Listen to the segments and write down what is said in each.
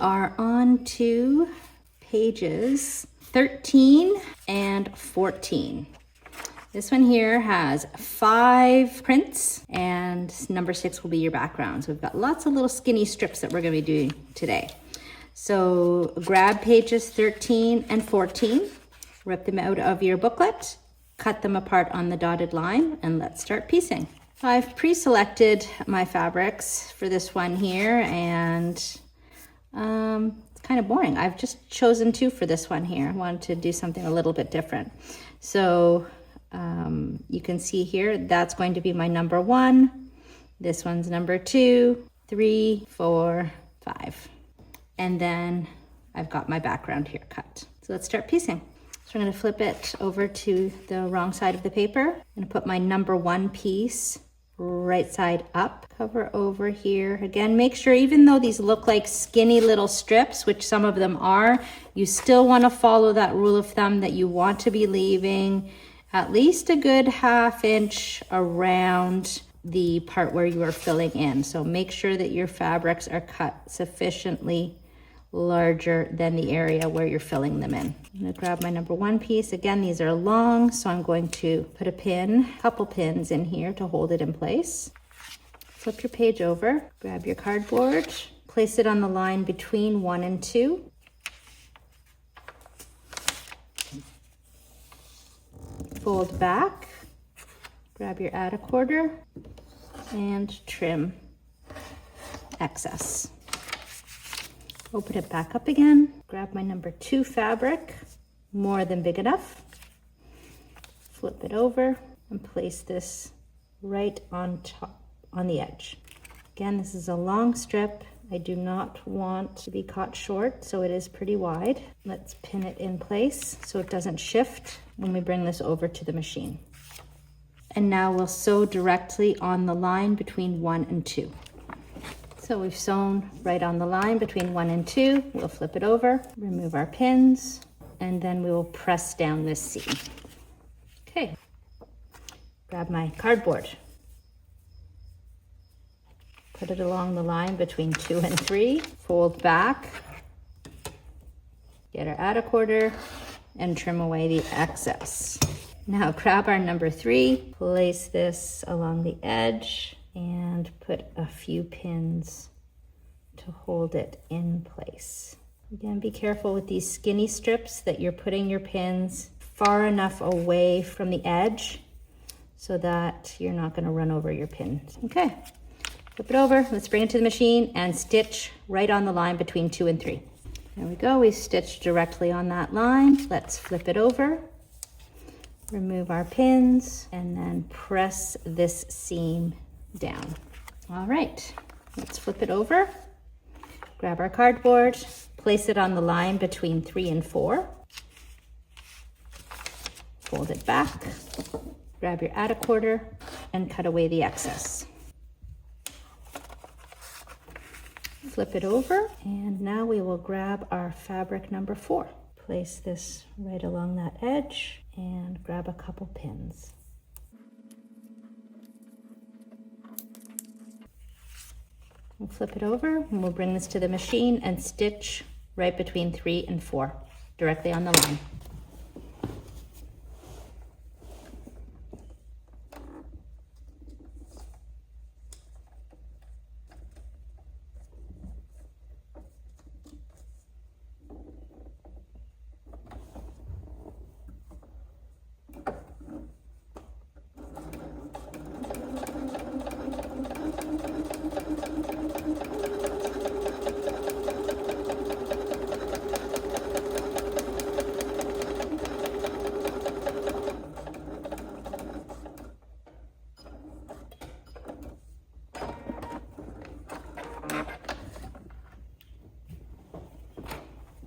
are on to pages 13 and 14. This one here has 5 prints, and number 6 will be your background. So we've got lots of little skinny strips that we're going to be doing today. So grab pages 13 and 14, rip them out of your booklet, cut them apart on the dotted line, and let's start piecing. I've pre-selected my fabrics for this one here, and it's kind of boring. I've just chosen 2 for this one here. I wanted to do something a little bit different. So you can see here, that's going to be my number 1. This one's number 2, 3, 4, 5. And then I've got my background here cut. So let's start piecing. So I'm going to flip it over to the wrong side of the paper. I'm going to put my number 1 piece right side up, cover over here. Again, make sure, even though these look like skinny little strips, which some of them are, you still want to follow that rule of thumb that you want to be leaving at least a good 1/2 inch around the part where you are filling in. So make sure that your fabrics are cut sufficiently larger than the area where you're filling them in. I'm going to grab my number 1 piece. Again, these are long, so I'm going to put a couple pins in here to hold it in place. Flip your page over, grab your cardboard, place it on the line between 1 and 2. Fold back, grab your add a quarter, and trim excess. Open it back up again, grab my number 2 fabric, more than big enough, flip it over, and place this right on top, on the edge. Again, this is a long strip. I do not want to be caught short, so it is pretty wide. Let's pin it in place so it doesn't shift when we bring this over to the machine. And now we'll sew directly on the line between 1 and 2. So we've sewn right on the line between 1 and 2. We'll flip it over, remove our pins, and then we will press down this seam. Okay, grab my cardboard. Put it along the line between 2 and 3, fold back, get our add a quarter, and trim away the excess. Now grab our number 3, place this along the edge, and put a few pins to hold it in place. Again, be careful with these skinny strips that you're putting your pins far enough away from the edge so that you're not going to run over your pins. Okay. Flip it over, let's bring it to the machine and stitch right on the line between 2 and 3. There we go, we stitched directly on that line. Let's flip it over, remove our pins, and then press this seam down. All right, let's flip it over, grab our cardboard, place it on the line between 3 and 4. Fold it back, grab your add a quarter, and cut away the excess. Flip it over, and now we will grab our fabric number 4. Place this right along that edge and grab a couple pins. We'll flip it over, and we'll bring this to the machine and stitch right between 3 and 4, directly on the line.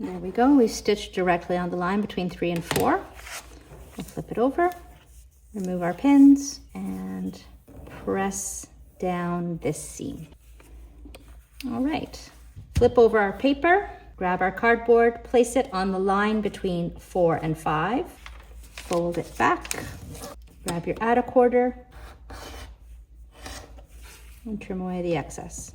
There we go, we stitched directly on the line between 3 and 4. We'll flip it over, remove our pins, and press down this seam. All right, flip over our paper, grab our cardboard, place it on the line between 4 and 5, fold it back, grab your add a quarter, and trim away the excess.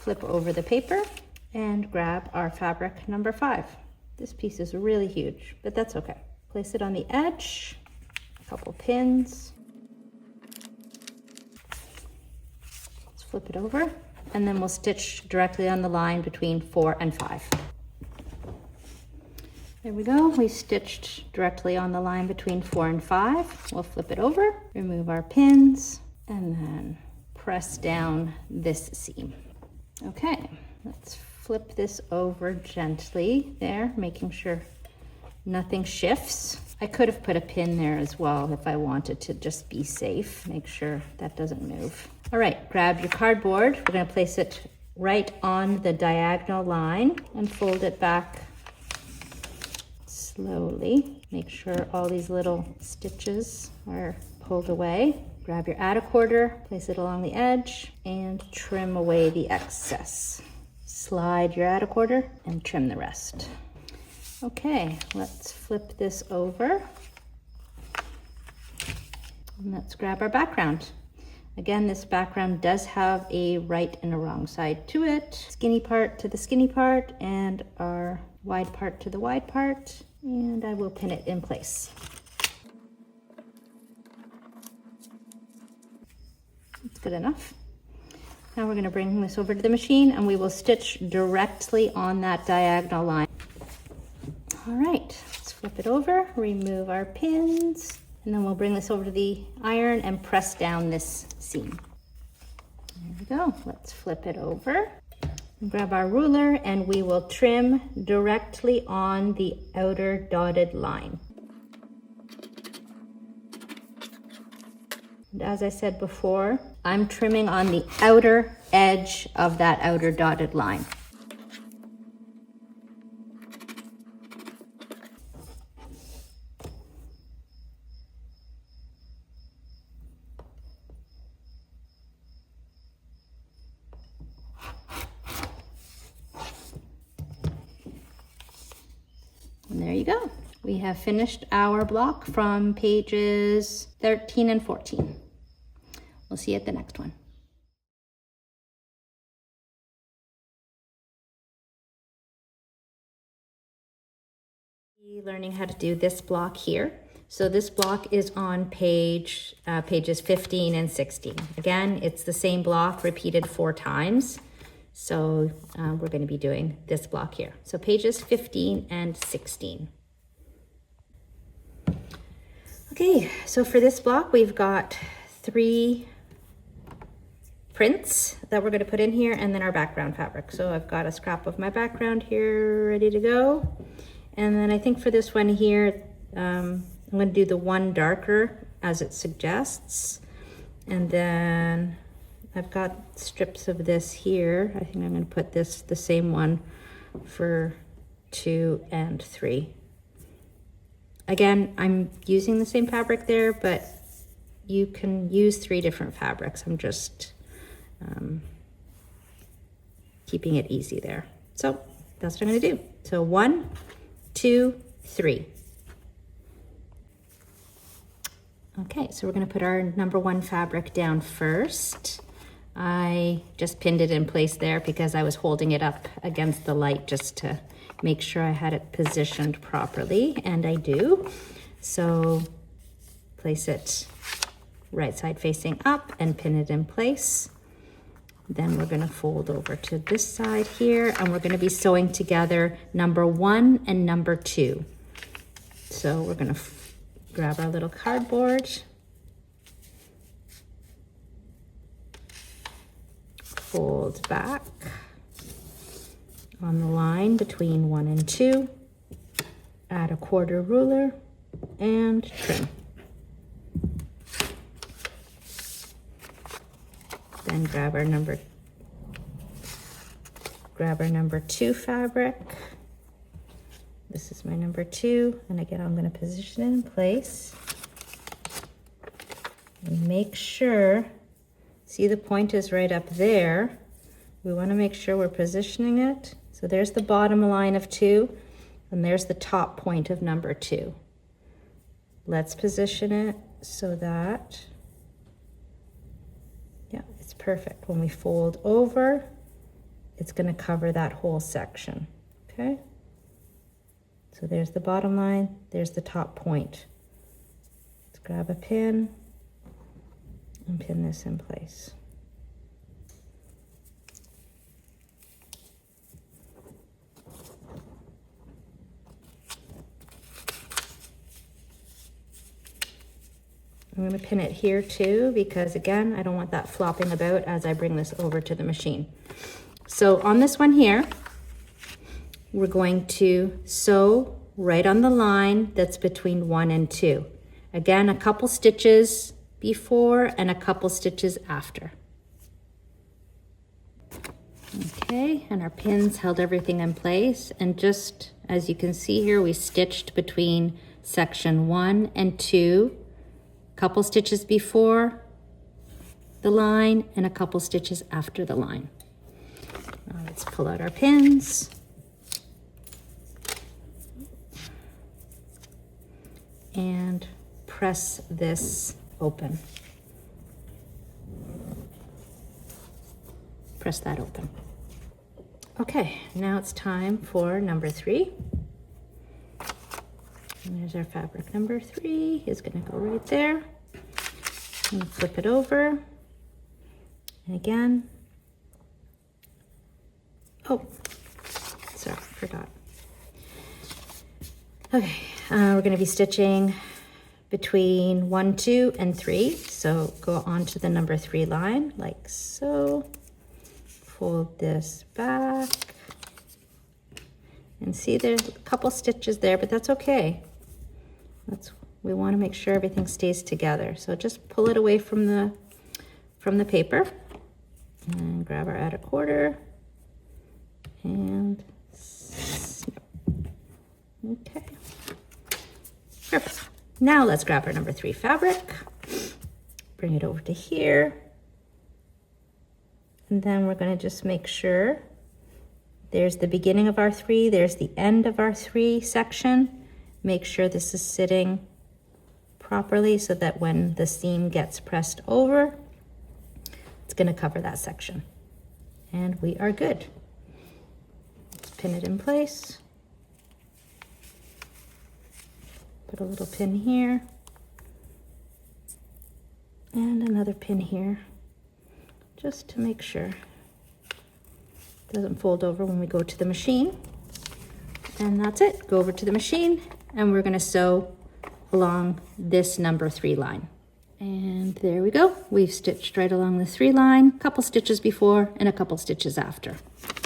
flip over the paper and grab our fabric number 5. This piece is really huge, but that's okay. Place it on the edge, a couple pins. Let's flip it over, and then we'll stitch directly on the line between 4 and 5. There we go, we stitched directly on the line between 4 and 5. We'll flip it over, remove our pins, and then press down this seam. Okay, let's flip this over gently there, making sure nothing shifts. I could have put a pin there as well if I wanted to just be safe. Make sure that doesn't move. All right, grab your cardboard. We're gonna place it right on the diagonal line and fold it back slowly. Make sure all these little stitches are pulled away. Grab your add a quarter, place it along the edge, and trim away the excess. Slide your add a quarter and trim the rest. Okay, let's flip this over. And let's grab our background. Again, this background does have a right and a wrong side to it. Skinny part to the skinny part, and our wide part to the wide part. And I will pin it in place. That's good enough. Now we're going to bring this over to the machine and we will stitch directly on that diagonal line. All right, let's flip it over, remove our pins, and then we'll bring this over to the iron and press down this seam. There we go. Let's flip it over. Grab our ruler and we will trim directly on the outer dotted line. And as I said before, I'm trimming on the outer edge of that outer dotted line. And there you go. We have finished our block from pages 13 and 14. We'll see you at the next one. Learning how to do this block here. So this block is on pages 15 and 16. Again, it's the same block repeated 4 times. So we're going to be doing this block here. So pages 15 and 16. Okay, so for this block, we've got 3 prints that we're going to put in here, and then our background fabric. So I've got a scrap of my background here ready to go. And then I think for this one here, I'm going to do the one darker as it suggests. And then I've got strips of this here. I think I'm going to put this, the same one for 2 and 3. Again, I'm using the same fabric there, but you can use 3 different fabrics. I'm just keeping it easy there. So that's what I'm going to do. So 1, 2, 3. Okay, so we're going to put our number 1 fabric down first. I just pinned it in place there because I was holding it up against the light just to make sure I had it positioned properly, and I do. So place it right side facing up and pin it in place. Then we're going to fold over to this side here, and we're going to be sewing together number 1 and number 2. So we're going to grab our little cardboard, fold back on the line between 1 and 2, add a quarter ruler, and trim. Then grab our number 2 fabric. This is my number 2, and again, I'm going to position it in place. And make sure, see the point is right up there. We want to make sure we're positioning it. So there's the bottom line of 2, and there's the top point of number 2. Let's position it so that, yeah, it's perfect. When we fold over, it's going to cover that whole section. Okay, so there's the bottom line, there's the top point. Let's grab a pin and pin this in place. I'm going to pin it here too, because again, I don't want that flopping about as I bring this over to the machine. So on this one here, we're going to sew right on the line that's between 1 and 2. Again, a couple stitches before and a couple stitches after. Okay, and our pins held everything in place. And just as you can see here, we stitched between section 1 and 2. Couple stitches before the line and a couple stitches after the line. Now let's pull out our pins. And press this open. Press that open. Okay, now it's time for number 3. And there's our fabric. Number 3 is going to go right there. And flip it over. And again. Oh, sorry, forgot. Okay, we're going to be stitching between 1, 2, and 3. So go on to the number 3 line, like so. Fold this back. And see, there's a couple stitches there, but that's okay. We want to make sure everything stays together. So just pull it away from the paper and grab our add a quarter and snip. Okay, perfect. Now let's grab our number 3 fabric, bring it over to here, and then we're going to just make sure there's the beginning of our 3, there's the end of our 3 section. Make sure this is sitting properly so that when the seam gets pressed over, it's going to cover that section. And we are good. Let's pin it in place. Put a little pin here. And another pin here, just to make sure it doesn't fold over when we go to the machine. And that's it. Go over to the machine and we're going to sew along this number 3 line. And there we go. We've stitched right along the 3 line, a couple stitches before and a couple stitches after.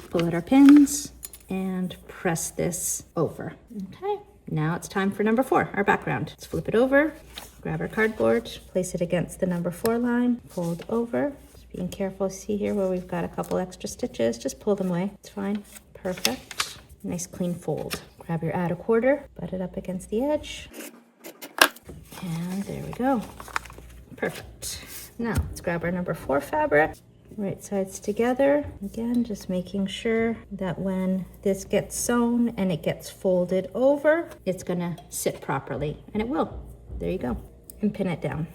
Pull out our pins and press this over. Okay, now it's time for number 4, our background. Let's flip it over, grab our cardboard, place it against the number 4 line, fold over. Just being careful, see here where we've got a couple extra stitches, just pull them away, it's fine. Perfect, nice clean fold. Grab your add a quarter, butt it up against the edge, and there we go. Perfect. Now let's grab our number 4 fabric, right sides together. Again, just making sure that when this gets sewn and it gets folded over, it's gonna sit properly, and it will. There you go. And pin it down.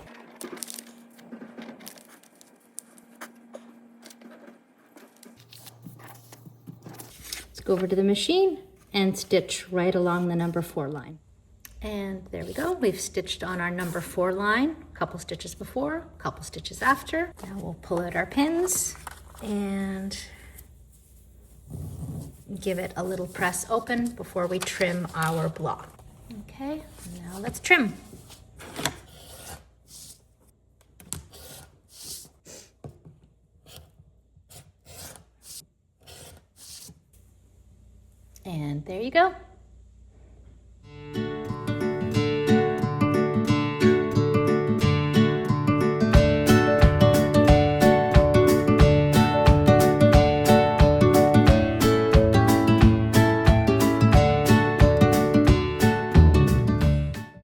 Let's go over to the machine and stitch right along the number 4 line. And there we go. We've stitched on our number 4 line, a couple stitches before, a couple stitches after. Now we'll pull out our pins and give it a little press open before we trim our block. Okay, now let's trim. And there you go.